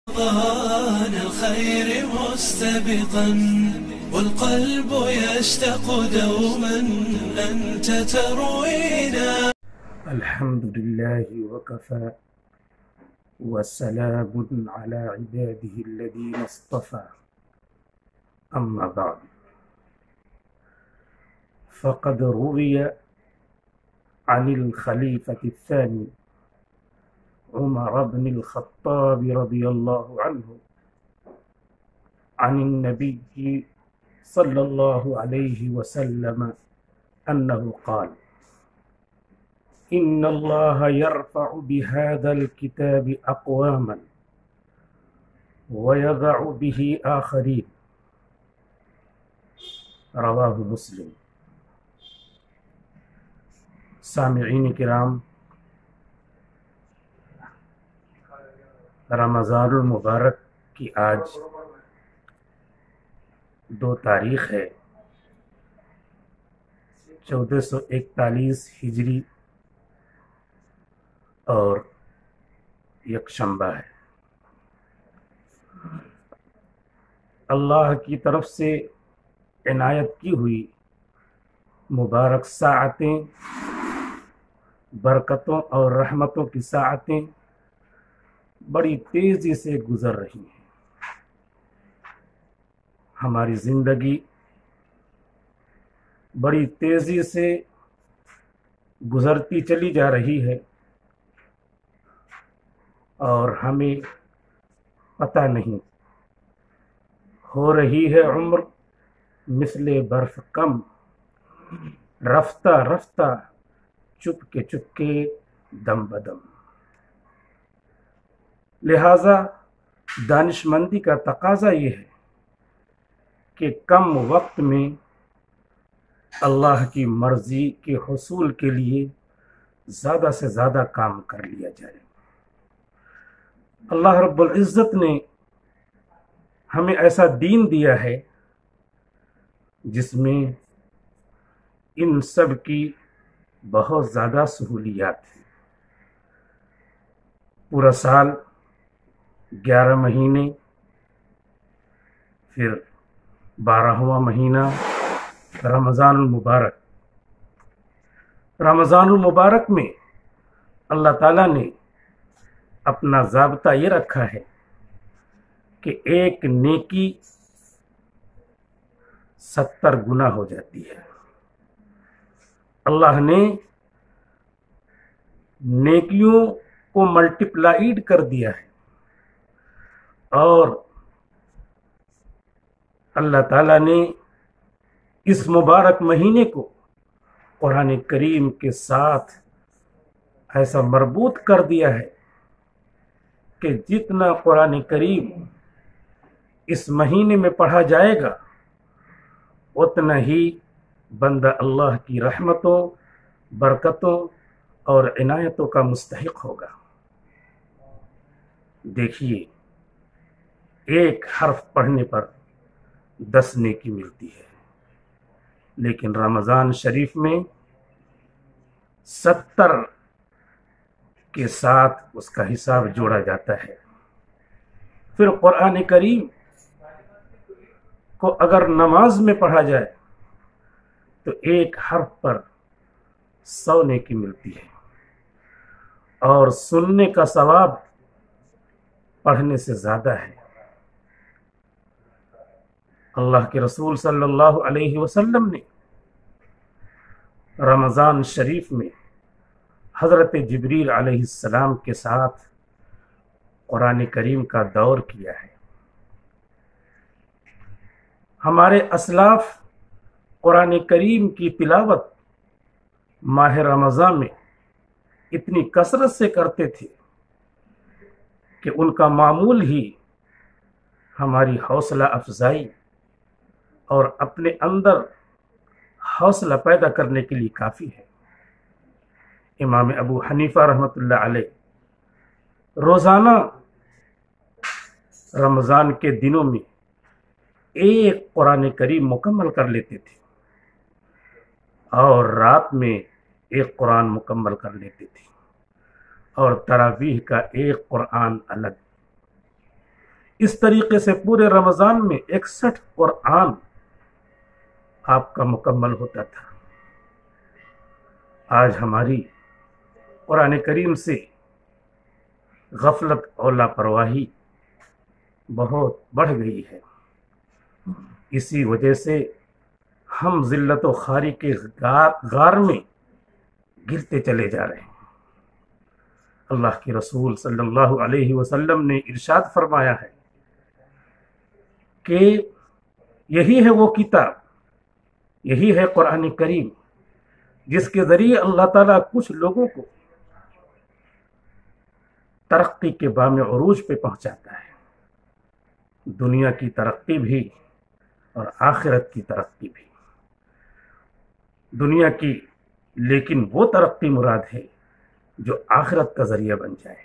رمضان الخير مستبقا والقلب يشتاق دوما أنت تروينا. الحمد لله وكفى وسلام على عباده الذين اصطفى أما بعد فقد روي عن الخليفة الثاني عمر بن الخطاب رضي الله عنه عن النبي صلى الله عليه وسلم أنه قال: إن الله يرفع بهذا الكتاب أقواما ويضع به آخرين. رواہ مسلم. سامعین کرام، رمضان المبارک کی آج 2 تاریخ ہے، 1441 ہجری اور یکشنبہ ہے. اللہ کی طرف سے عنایت کی ہوئی مبارک ساعتیں، برکتوں اور رحمتوں کی ساعتیں بڑی تیزی سے گزر رہی ہیں. ہماری زندگی بڑی تیزی سے گزرتی چلی جا رہی ہے اور ہمیں پتہ نہیں، ہو رہی ہے عمر مثل برف کم، رفتہ رفتہ چپکے دم بدم. لہذا دانش مندی کا تقاضا یہ ہے کہ کم وقت میں اللہ کی مرضی کے حصول کے لیے زیادہ سے زیادہ کام کر لیا جائے. اللہ رب العزت نے ہمیں ایسا دین دیا ہے جس میں ان سب کی بہت زیادہ سہولیات ہیں. پورا سال 11 مہینے، پھر 12واں مہینہ رمضان المبارک. رمضان المبارک میں اللہ تعالیٰ نے اپنا ضابطہ یہ رکھا ہے کہ ایک نیکی 70 گنا ہو جاتی ہے. اللہ نے نیکیوں کو ملٹیپلائیڈ کر دیا ہے اور اللہ تعالیٰ نے اس مبارک مہینے کو قرآن کریم کے ساتھ ایسا مربوط کر دیا ہے کہ جتنا قرآن کریم اس مہینے میں پڑھا جائے گا اتنا ہی بندہ اللہ کی رحمتوں، برکتوں اور عنایتوں کا مستحق ہوگا. دیکھیے، ایک حرف پڑھنے پر 10 نیکی ملتی ہے، لیکن رمضان شریف میں 70 کے ساتھ اس کا حساب جوڑا جاتا ہے. پھر قرآن کریم کو اگر نماز میں پڑھا جائے تو ایک حرف پر 100 نیکی ملتی ہے، اور سننے کا ثواب پڑھنے سے زیادہ ہے. اللہ کے رسول صلی اللہ علیہ وسلم نے رمضان شریف میں حضرت جبریل علیہ السلام کے ساتھ قرآن کریم کا دور کیا ہے. ہمارے اسلاف قرآن کریم کی تلاوت ماہ رمضان میں اتنی کثرت سے کرتے تھے کہ ان کا معمول ہی ہماری حوصلہ افزائی اور اپنے اندر حوصلہ پیدا کرنے کے لیے کافی ہے. امام ابو حنیفہ رحمۃ اللہ علیہ روزانہ رمضان کے دنوں میں ایک قرآن کریم مکمل کر لیتے تھے اور رات میں ایک قرآن مکمل کر لیتے تھے اور تراویح کا ایک قرآن الگ. اس طریقے سے پورے رمضان میں 61 قرآن آپ کا مکمل ہوتا تھا۔ آج ہماری قرآن کریم سے غفلت اور لاپرواہی بہت بڑھ گئی ہے۔ اسی وجہ سے ہم ذلت و خواری کے غار میں گرتے چلے جا رہے ہیں۔ اللہ کے رسول صلی اللہ علیہ وسلم نے ارشاد فرمایا ہے کہ یہی ہے وہ کتاب، یہی ہے قرآن کریم، جس کے ذریعے اللہ تعالیٰ کچھ لوگوں کو ترقی کے بام عروج پہ پہنچاتا ہے، دنیا کی ترقی بھی اور آخرت کی ترقی بھی۔ دنیا کی لیکن وہ ترقی مراد ہے جو آخرت کا ذریعہ بن جائے،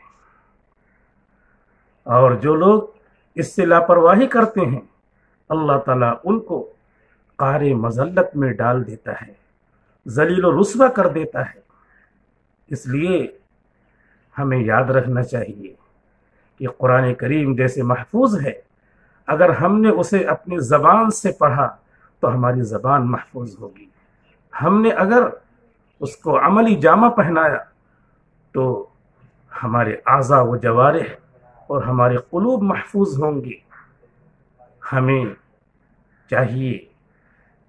اور جو لوگ اس سے لاپرواہی کرتے ہیں اللہ تعالیٰ ان کو قعر مذلت میں ڈال دیتا ہے، ذلیل و رسوا کر دیتا ہے۔ اس لیے ہمیں یاد رکھنا چاہیے کہ قرآن کریم جیسے محفوظ ہے، اگر ہم نے اسے اپنی زبان سے پڑھا تو ہماری زبان محفوظ ہوگی، ہم نے اگر اس کو عملی جامہ پہنایا تو ہمارے اعضاء و جوارح اور ہمارے قلوب محفوظ ہوں گے۔ ہمیں چاہیے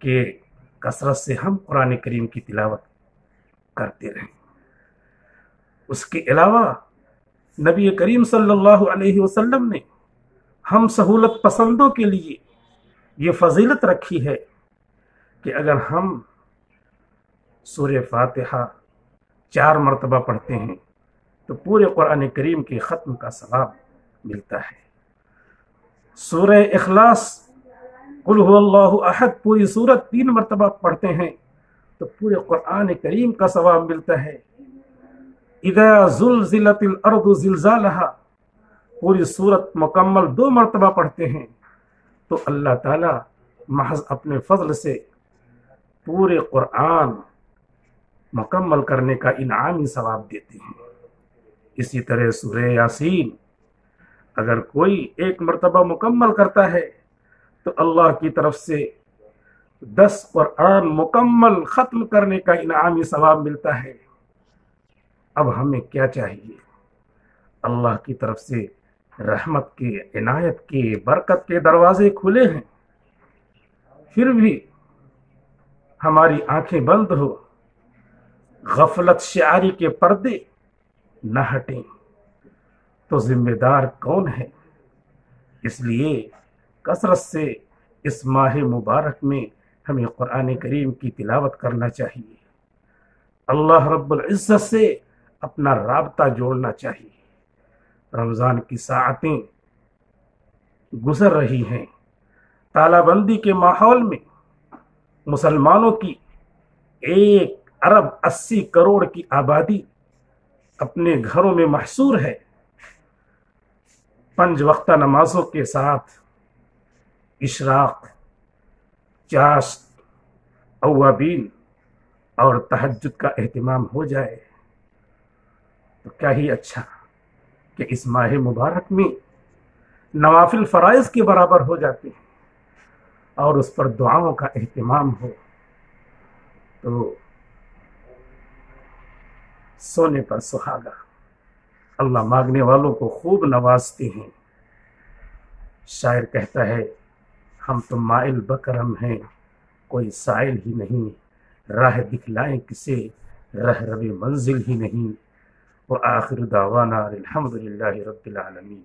کہ کثرت سے ہم قرآن کریم کی تلاوت کرتے رہیں۔ اس کے علاوہ نبی کریم صلی اللہ علیہ وسلم نے ہم سہولت پسندوں کے لیے یہ فضیلت رکھی ہے کہ اگر ہم سورہ فاتحہ 4 مرتبہ پڑھتے ہیں تو پورے قرآن کریم کے ختم کا ثواب ملتا ہے۔ سورہ اخلاص قل هو اللہ احد پوری سورت 3 مرتبہ پڑھتے ہیں تو پورے قرآن کریم کا ثواب ملتا ہے۔ اذا زلزلت الارض زلزالها پوری سورت مکمل 2 مرتبہ پڑھتے ہیں تو اللہ تعالی محض اپنے فضل سے پورے قرآن مکمل کرنے کا انعامی ثواب دیتے ہیں۔ اسی طرح سورہ یاسین اگر کوئی 1 مرتبہ مکمل کرتا ہے تو اللہ کی طرف سے 10 قرآن مکمل ختم کرنے کا انعامی ثواب ملتا ہے۔ اب ہمیں کیا چاہیے؟ اللہ کی طرف سے رحمت کے، عنایت کے، برکت کے دروازے کھلے ہیں، پھر بھی ہماری آنکھیں بند ہو، غفلت شعاری کے پردے نہ ہٹیں تو ذمہ دار کون ہے؟ اس لیے کثرت سے اس ماہ مبارک میں ہمیں قرآن کریم کی تلاوت کرنا چاہیے، اللہ رب العزت سے اپنا رابطہ جوڑنا چاہیے۔ رمضان کی ساعتیں گزر رہی ہیں، تالہ بندی کے ماحول میں مسلمانوں کی 1 ارب 80 کروڑ کی آبادی اپنے گھروں میں محصور ہے۔ 5 وقتہ نمازوں کے ساتھ اشراق، چاشت، اوابین اور تہجد کا اہتمام ہو جائے تو کیا ہی اچھا کہ اس ماہ مبارک میں نوافل فرائض کے برابر ہو جاتے ہیں اور اس پر دعاؤں کا اہتمام ہو تو سونے پر سہاگا۔ اللہ مانگنے والوں کو خوب نوازتے ہیں۔ شاعر کہتا ہے ہم تو مائل بکرم ہیں، کوئی سائل ہی نہیں، راہ دکھلائیں کسے، رہ رب منزل ہی نہیں۔ وآخر دعوانا الحمدللہ رب العالمین۔